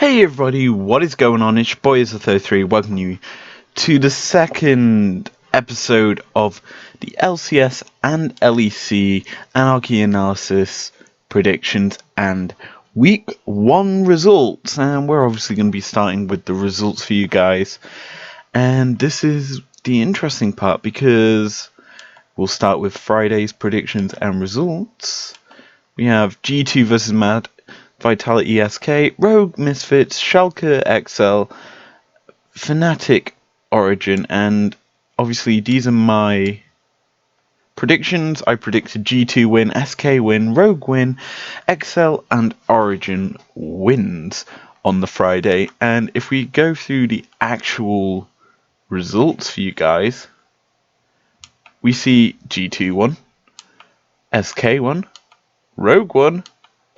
Hey everybody, what is going on? It's your boy Izlo33, welcoming you to the second episode of the LCS and LEC Anarchy Analysis predictions and week 1 results. And we're obviously going to be starting with the results for you guys. And this is the interesting part because we'll start with Friday's predictions and results. We have G2 versus Mad, Vitality SK, Rogue, Misfits, Schalke, XL, Fnatic, Origin, and obviously these are my predictions. I predicted G2 win, SK win, Rogue win, XL and Origin wins on the Friday. And if we go through the actual results for you guys, we see G2 won, SK won, Rogue won,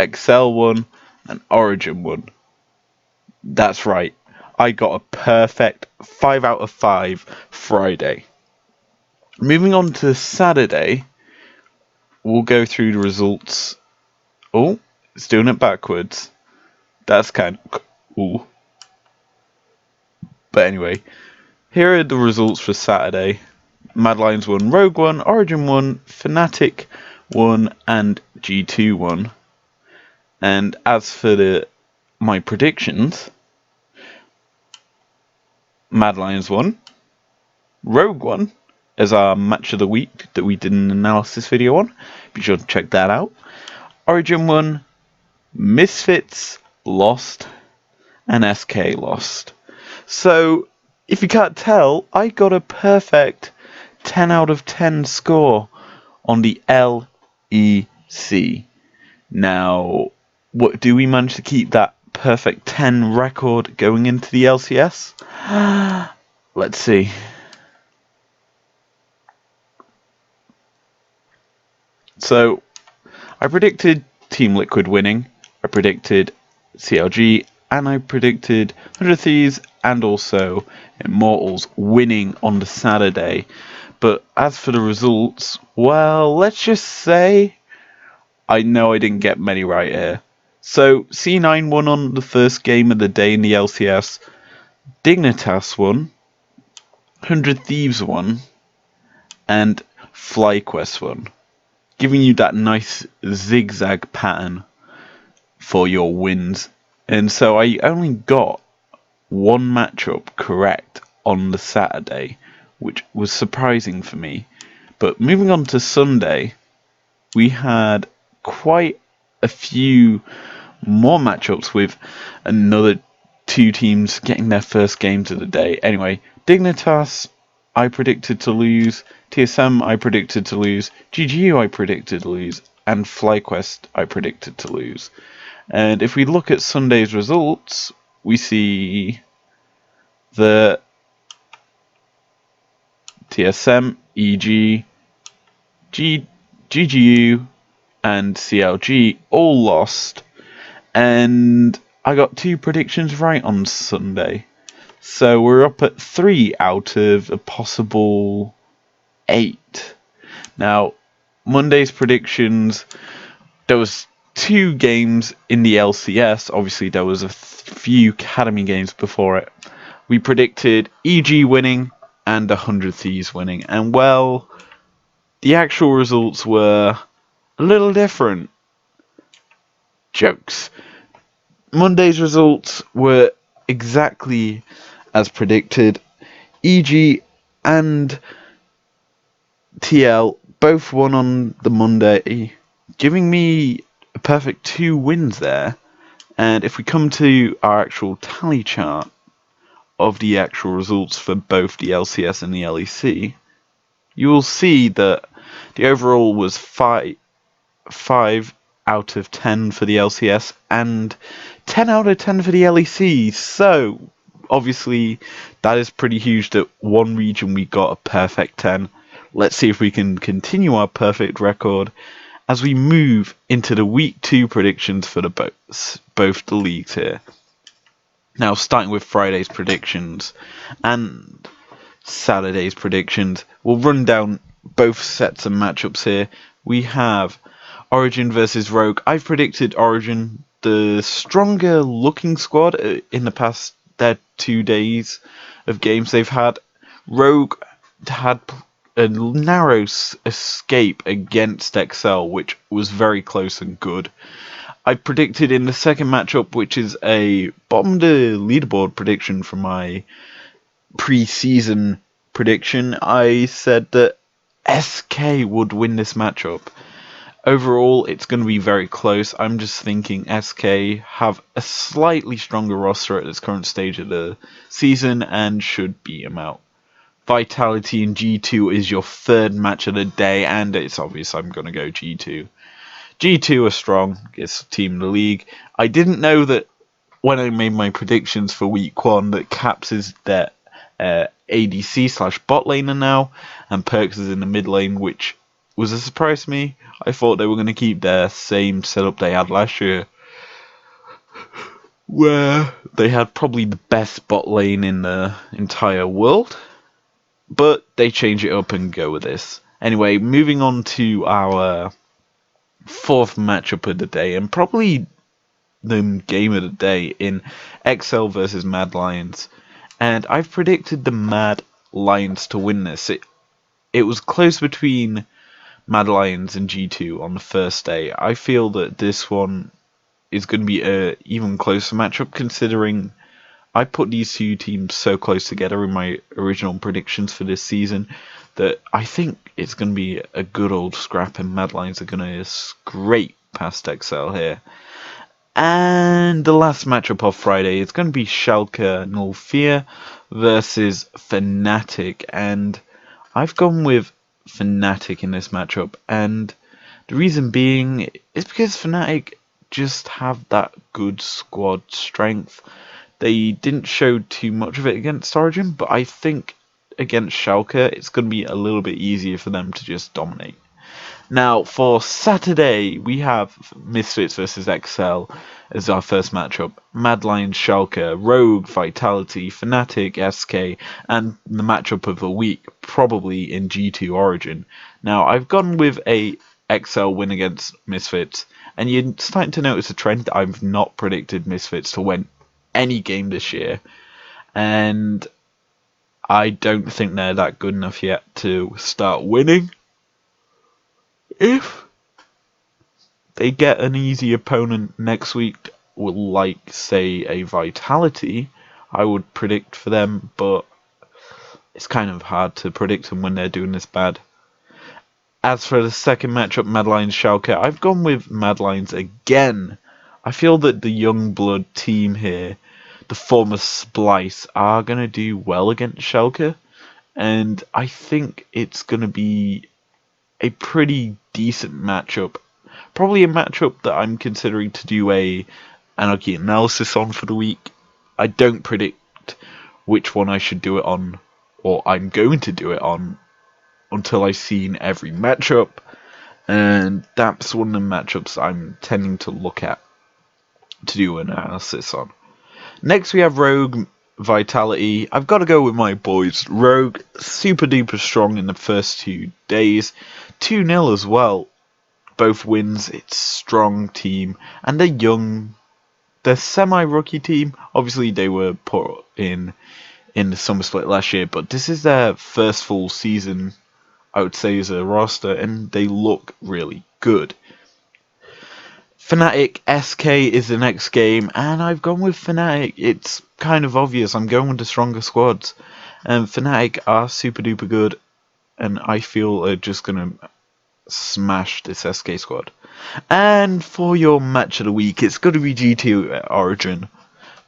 XL won, and Origin won. That's right, I got a perfect 5 out of 5 Friday. Moving on to Saturday, we'll go through the results. Oh, it's doing it backwards. That's kind of cool. But anyway, here are the results for Saturday. Mad Lions won, Rogue won, Origin won, Fnatic won, and G2 won. And as for my predictions, Mad Lions won, Rogue won as our match of the week that we did an analysis video on. Be sure to check that out. Origin won, Misfits lost, and SK lost. So, if you can't tell, I got a perfect 10 out of 10 score on the LEC. Now, what do we manage to keep that perfect 10 record going into the LCS? Let's see. So, I predicted Team Liquid winning, I predicted CLG, and I predicted 100 Thieves and also Immortals winning on the Saturday. But as for the results, well, let's just say I know I didn't get many right here. So, C9 won on the first game of the day in the LCS, Dignitas won, 100 Thieves won, and FlyQuest won, giving you that nice zigzag pattern for your wins. And so I only got one matchup correct on the Saturday, which was surprising for me. But moving on to Sunday, we had quite a few more matchups with another two teams getting their first games of the day. Anyway, Dignitas I predicted to lose, TSM I predicted to lose, GGU I predicted to lose, and FlyQuest I predicted to lose. And if we look at Sunday's results, we see the TSM, EG, GGU, and CLG all lost, and I got 2 predictions right on Sunday. So we're up at 3 out of a possible 8. Now, Monday's predictions, there was 2 games in the LCS. Obviously, there was a few Academy games before it. We predicted EG winning and 100 Thieves winning. And, well, the actual results were a little different. Jokes. Monday's results were exactly as predicted. EG and TL both won on the Monday, giving me a perfect 2 wins there. And if we come to our actual tally chart of the actual results for both the LCS and the LEC, you will see that the overall was 5 out of 10 for the LCS and 10 out of 10 for the LEC. So, obviously, that is pretty huge that one region we got a perfect 10. Let's see if we can continue our perfect record as we move into the week 2 predictions for the both the leagues here. Now, starting with Friday's predictions and Saturday's predictions, we'll run down both sets of matchups here. We have Origin versus Rogue. I've predicted Origin the stronger looking squad in the past 2 days of games they've had. Rogue had a narrow escape against XL, which was very close and good. I predicted in the second matchup, which is a bottom of the leaderboard prediction from my pre-season prediction, I said that SK would win this matchup. Overall, it's going to be very close. I'm just thinking SK have a slightly stronger roster at this current stage of the season and should beat them out. Vitality in G2 is your third match of the day, and it's obvious I'm going to go G2. G2 are strong, it's a team in the league. I didn't know that when I made my predictions for week 1 that Caps is their ADC / bot laner now, and Perks is in the mid lane, which was a surprise to me. I thought they were going to keep their same setup they had last year, where they had probably the best bot lane in the entire world, but they change it up and go with this. Anyway, moving on to our fourth matchup of the day, and probably the game of the day in XL versus Mad Lions. And I've predicted the Mad Lions to win this. It was close between Mad Lions and G2 on the first day. I feel that this one is going to be an even closer matchup, considering I put these two teams so close together in my original predictions for this season that I think it's going to be a good old scrap, and Mad Lions are going to scrape past XL here. And the last matchup of Friday is going to be Schalke 04 versus Fnatic, and I've gone with Fnatic in this matchup, and the reason being is because Fnatic just have that good squad strength. They didn't show too much of it against Origin, but I think against Schalke it's going to be a little bit easier for them to just dominate. Now, for Saturday, we have Misfits versus XL as our first matchup. Mad Lions, Schalke, Rogue, Vitality, Fnatic, SK, and the matchup of the week, probably in G2 Origin. Now, I've gone with a XL win against Misfits, and you're starting to notice a trend. I've not predicted Misfits to win any game this year, and I don't think they're that good enough yet to start winning. If they get an easy opponent next week, like, say, a Vitality, I would predict for them, but it's kind of hard to predict them when they're doing this bad. As for the second matchup, Mad Lions Schalke, I've gone with Mad Lions again. I feel that the young blood team here, the former Splice, are going to do well against Schalke, and I think it's going to be a pretty decent matchup. Probably a matchup that I'm considering to do a Anarchy Analysis on for the week. I don't predict which one I should do it on, or I'm going to do it on, until I've seen every matchup, and that's one of the matchups I'm tending to look at to do an analysis on. Next we have Rogue Vitality. I've got to go with my boys. Rogue, super duper strong in the first 2 days. 2-0 as well. Both wins. It's a strong team. And they're young. They're semi-rookie team. Obviously they were put in the summer split last year, but this is their first full season, I would say, as a roster, and they look really good. Fnatic SK is the next game, and I've gone with Fnatic. It's kind of obvious. I'm going with the stronger squads. And Fnatic are super duper good, and I feel they're just going to smash this SK squad. And for your match of the week, it's going to be G2 Origin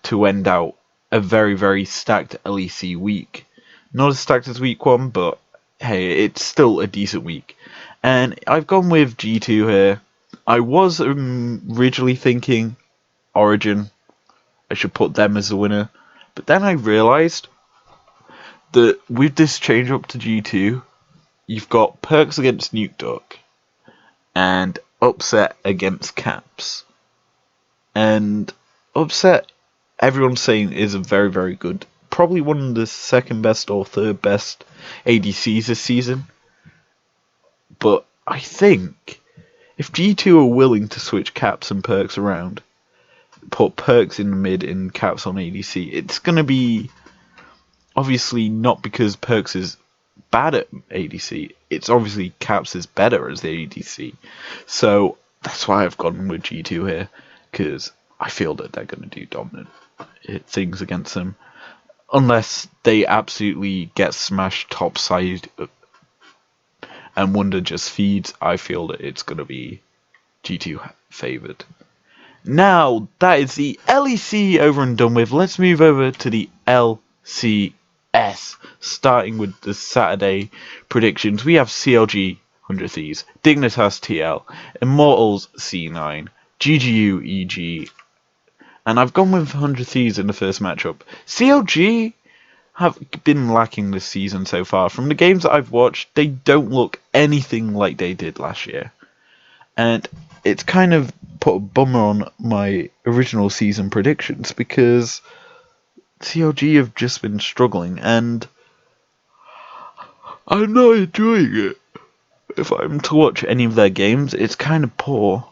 to end out a very, very stacked LEC week. Not as stacked as week 1, but hey, it's still a decent week. And I've gone with G2 here. I was originally thinking Origin, I should put them as the winner, but then I realised that with this change up to G2, you've got Perks against Nuke Duck, and Upset against Caps. And Upset, everyone's saying, is a very, very good, probably one of the second best or third best ADCs this season. But I think if G2 are willing to switch Caps and Perks around, put Perks in the mid and Caps on ADC. It's going to be obviously not because Perks is bad at ADC. It's obviously Caps is better as the ADC. So that's why I've gone with G2 here, because I feel that they're going to do dominant things against them. Unless they absolutely get smashed topside and Wonder just feeds, I feel that it's going to be G2 favoured. Now, that is the LEC over and done with. Let's move over to the LCS. Starting with the Saturday predictions. We have CLG 100 Thieves, Dignitas TL, Immortals C9, GGU EG, and I've gone with 100 Thieves in the first matchup. CLG have been lacking this season so far. From the games that I've watched, they don't look anything like they did last year. And it's kind of put a bummer on my original season predictions, because CLG have just been struggling, and I'm not enjoying it. If I'm to watch any of their games, it's kind of poor,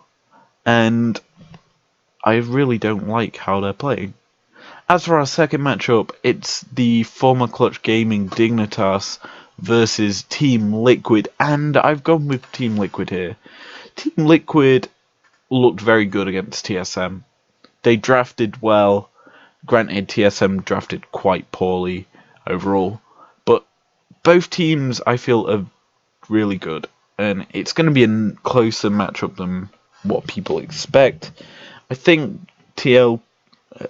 and I really don't like how they're playing. As for our second matchup, it's the former Clutch Gaming Dignitas versus Team Liquid, and I've gone with Team Liquid here. Team Liquid looked very good against TSM. They drafted well. Granted, TSM drafted quite poorly overall, but both teams I feel are really good, and it's going to be a closer matchup than what people expect. I think TL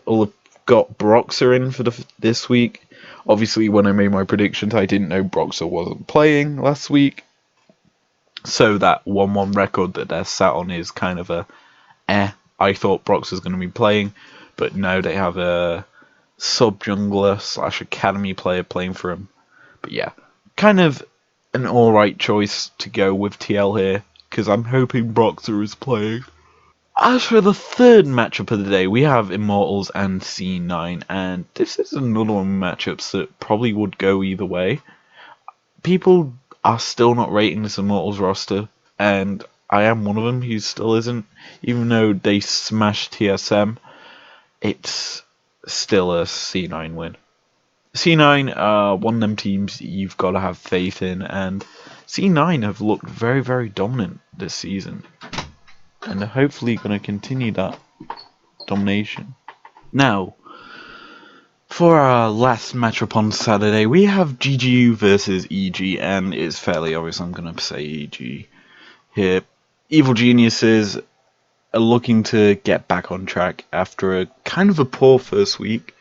will have got Broxer in for this week. Obviously, when I made my predictions, I didn't know Broxer wasn't playing last week, so that 1-1 record that they're sat on is kind of a I thought Brox was going to be playing, but no, they have a sub-jungler / academy player playing for him. But yeah, kind of an alright choice to go with TL here, because I'm hoping Broxer is playing. As for the third matchup of the day, we have Immortals and C9, and this is another one of matchups that probably would go either way. People are still not rating this Immortals roster, and I am one of them who still isn't. Even though they smashed TSM, it's still a C9 win. C9 are one of them teams you've got to have faith in, and C9 have looked very, very dominant this season, and they're hopefully going to continue that domination. Now, for our last matchup on Saturday, we have GGU versus EG, and it's fairly obvious I'm going to say EG here. Evil Geniuses are looking to get back on track after a kind of a poor first week.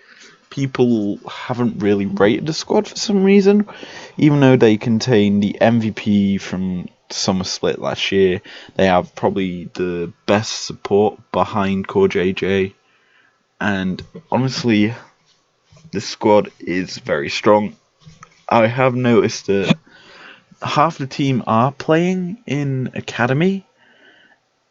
People haven't really rated the squad for some reason, even though they contain the MVP from Summer Split last year. They have probably the best support behind Core JJ, and honestly, the squad is very strong. I have noticed that half the team are playing in Academy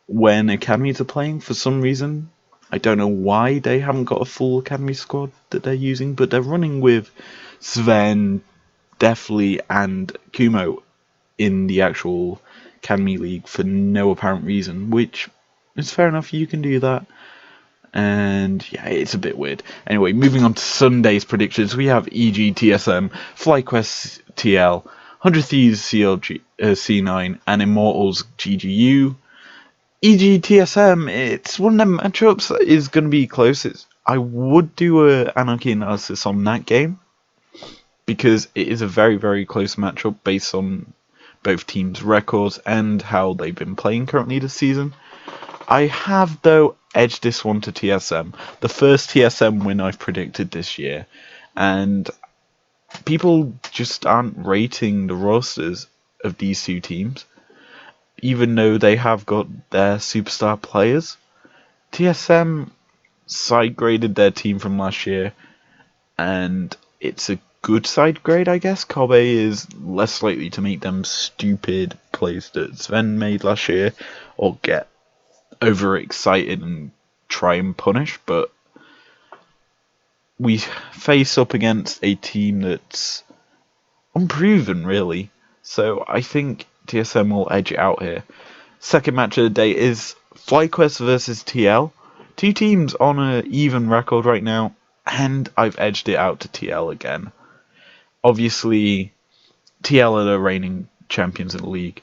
when Academies are playing for some reason. I don't know why they haven't got a full Academy squad that they're using, but they're running with Sven, Deathly, and Kumo in the actual Academy League for no apparent reason, which is fair enough, you can do that. And yeah, it's a bit weird. Anyway, moving on to Sunday's predictions, we have EG TSM, FlyQuest TL, 100 Thieves CLG, C9, and Immortals GGU. EG TSM, it's one of them matchups that is going to be close. I would do an Anarchy Analysis on that game, because it is a very, very close matchup based on both teams' records and how they've been playing currently this season. I have, though, edged this one to TSM. The first TSM win I've predicted this year. And people just aren't rating the rosters of these two teams, even though they have got their superstar players. TSM side-graded their team from last year, and it's a good side grade, I guess. Kobe is less likely to make them stupid plays that Sven made last year, or get overexcited and try and punish, but we face up against a team that's unproven, really. So I think TSM will edge it out here. Second match of the day is FlyQuest versus TL. Two teams on an even record right now, and I've edged it out to TL again. Obviously, TL are the reigning champions in the league.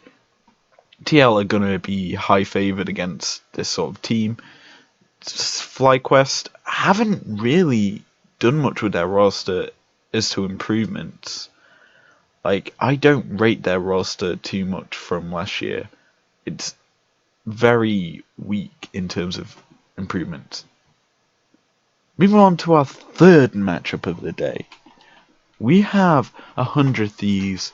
TL are going to be high favoured against this sort of team. FlyQuest haven't really done much with their roster as to improvements. Like, I don't rate their roster too much from last year. It's very weak in terms of improvements. Moving on to our third matchup of the day. We have 100 Thieves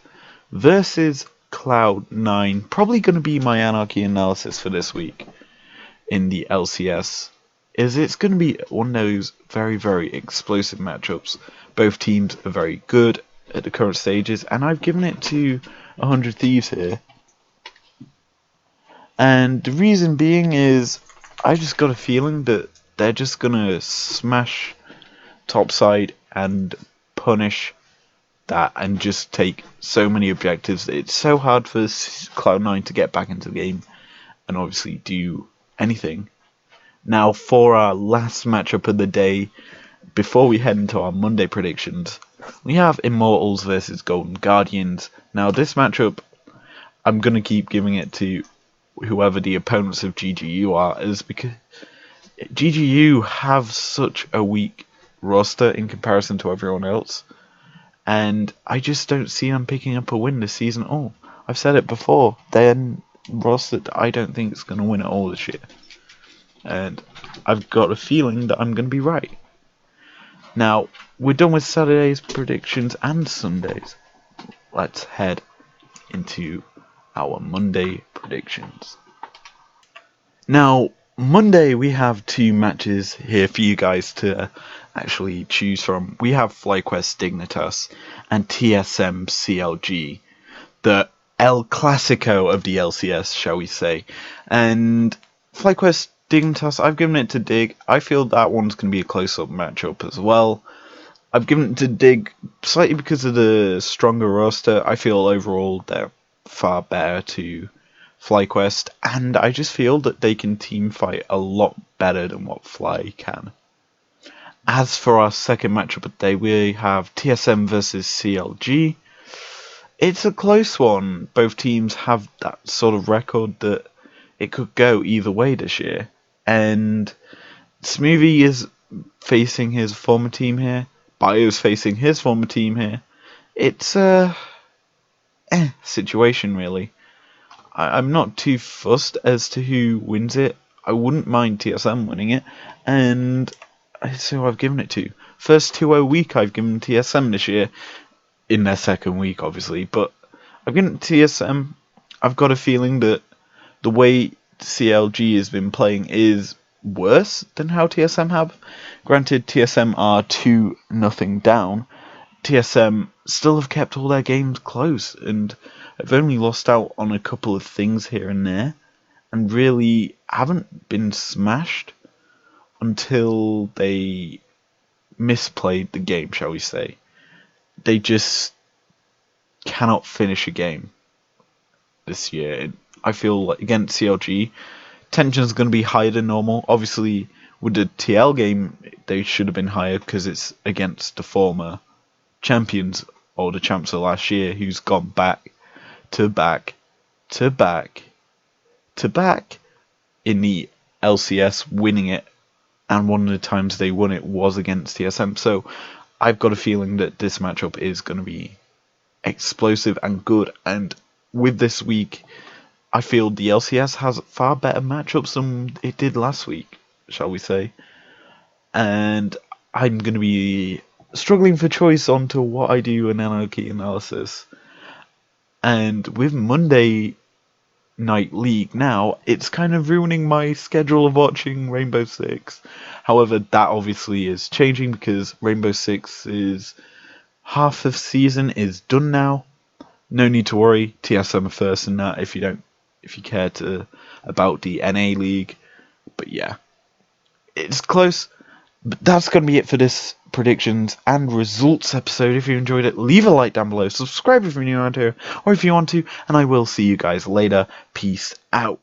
versus Cloud9. Probably going to be my Anarchy Analysis for this week in the LCS. It's going to be one of those very, very explosive matchups. Both teams are very good at the current stages, and I've given it to 100 Thieves here. And the reason being is I just got a feeling that they're just going to smash topside and punish that and just take so many objectives. It's so hard for Cloud9 to get back into the game and obviously do anything. Now, for our last matchup of the day, before we head into our Monday predictions, we have Immortals versus Golden Guardians. Now, this matchup, I'm going to keep giving it to whoever the opponents of GGU are, is because GGU have such a weak roster in comparison to everyone else, and I just don't see them picking up a win this season at all. I've said it before, they're roster that I don't think is going to win it all this year, and I've got a feeling that I'm going to be right. Now, we're done with Saturday's predictions and Sundays. Let's head into our Monday predictions. Now, Monday we have two matches here for you guys to actually choose from. We have FlyQuest Dignitas and TSM CLG, the El Clasico of the LCS, shall we say. And FlyQuest Dignitas, I've given it to Dig. I feel that one's going to be a close-up matchup as well. I've given it to Dig slightly because of the stronger roster. I feel overall they're far better to FlyQuest, and I just feel that they can team fight a lot better than what Fly can. As for our second matchup of the day, we have TSM versus CLG. It's a close one. Both teams have that sort of record that it could go either way this year. And Smoothie is facing his former team here. Bio's facing his former team here. It's a situation, really. I'm not too fussed as to who wins it. I wouldn't mind TSM winning it, and that's who I've given it to. First 2-0 week I've given TSM this year, in their second week obviously, but I've given it to TSM. I've got a feeling that the way CLG has been playing is worse than how TSM have. Granted, TSM are 2-0 down. TSM still have kept all their games close, and have only lost out on a couple of things here and there, and really haven't been smashed until they misplayed the game, shall we say. They just cannot finish a game this year. I feel like against CLG, tension's going to be higher than normal. Obviously, with the TL game, they should have been higher because it's against the former champions, or the champs of last year, who's gone back to back in the LCS, winning it, and one of the times they won it was against TSM. So I've got a feeling that this matchup is going to be explosive and good, and with this week I feel the LCS has far better matchups than it did last week, shall we say, and I'm going to be struggling for choice onto what I do in Anarchy Analysis. And with Monday Night League now, it's kind of ruining my schedule of watching Rainbow Six. However, that obviously is changing because Rainbow Six is half the season is done now. No need to worry. TSM are first in that if you care to about the NA League. But yeah, it's close. But that's going to be it for this predictions and results episode. If you enjoyed it, leave a like down below. Subscribe if you're new around here, or if you want to, and I will see you guys later. Peace out.